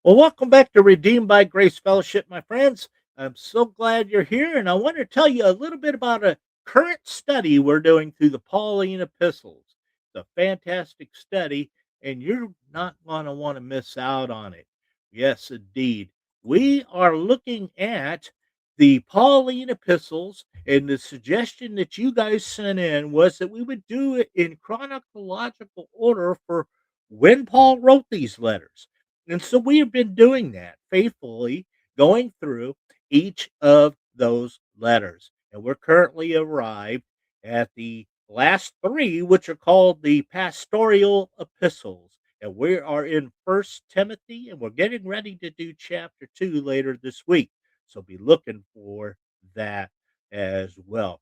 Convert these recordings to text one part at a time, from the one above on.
Well, welcome back to Redeemed by Grace Fellowship, my friends. I'm so glad you're here, and I want to tell you a little bit about a current study we're doing through the Pauline Epistles. It's a fantastic study, and you're not going to want to miss out on it. Yes, indeed. We are looking at the Pauline Epistles, and the suggestion that you guys sent in was that we would do it in chronological order for when Paul wrote these letters. And so we have been doing that faithfully, going through each of those letters. And we're currently arrived at the last three, which are called the pastoral epistles. And we are in First Timothy, and we're getting ready to do chapter 2 later this week. So be looking for that as well.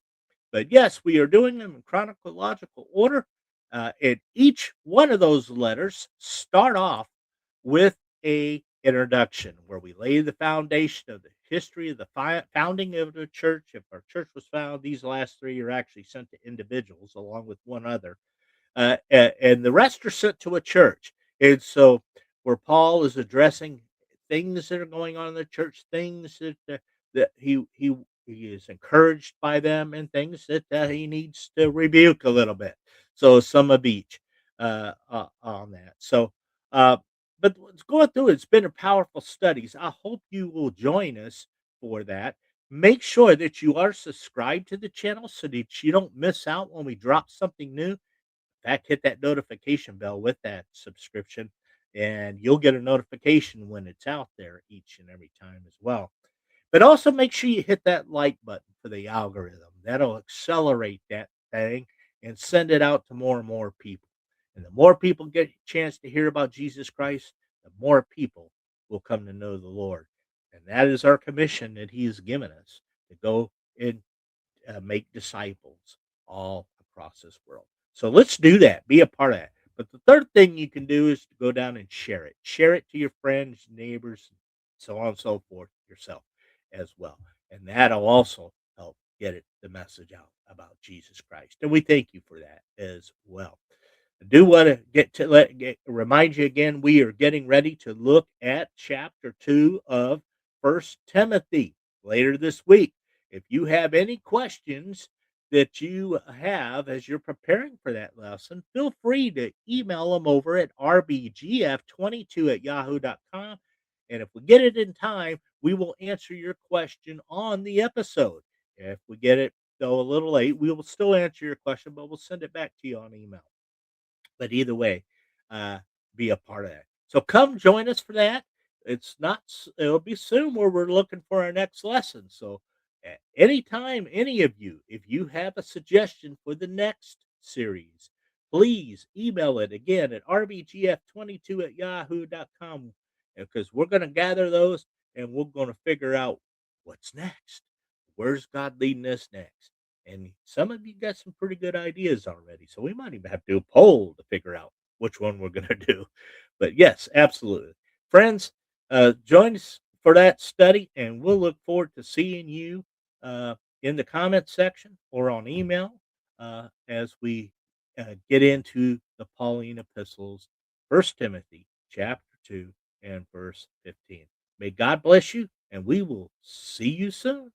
But yes, we are doing them in chronological order. And each one of those letters start off with a introduction where we lay the foundation of the history of the founding of the church. If our church was founded, these last three are actually sent to individuals along with one other, and the rest are sent to a church. And so, where Paul is addressing things that are going on in the church, things that he is encouraged by them, and things that he needs to rebuke a little bit. So, some of each on that. So, uh, but what's going through it's been a powerful studies. I hope you will join us for that. Make sure that you are subscribed to the channel so that you don't miss out when we drop something new. Fact, hit that notification bell with that subscription, and you'll get a notification when it's out there each and every time as well. But also make sure you hit that like button for the algorithm. That'll accelerate that thing and send it out to more and more people. And the more people get a chance to hear about Jesus Christ, the more people will come to know the Lord. And that is our commission that He has given us to go and make disciples all across this world. So let's do that. Be a part of that. But the third thing you can do is to go down and share it. Share it to your friends, neighbors, so on and so forth, yourself as well. And that'll also help get the message out about Jesus Christ. And we thank you for that as well. I do want to remind you again, we are getting ready to look at chapter 2 of First Timothy later this week. If you have any questions that you have as you're preparing for that lesson, feel free to email them over at rbgf22 at yahoo.com. And if we get it in time, we will answer your question on the episode. If we get it, though, a little late, we will still answer your question, but we'll send it back to you on email. But either way, uh, be a part of that. So come join us for that. It's not. It'll be soon where we're looking for our next lesson. So anytime, any of you, if you have a suggestion for the next series, please email it again at rbgf22 at yahoo.com, because we're going to gather those and we're going to figure out what's next. Where's God leading us next? And some of you got some pretty good ideas already. So we might even have to do a poll to figure out which one we're going to do. But yes, absolutely. Friends, join us for that study, and we'll look forward to seeing you in the comment section or on email as we get into the Pauline epistles, First Timothy chapter 2 and verse 15. May God bless you, and we will see you soon.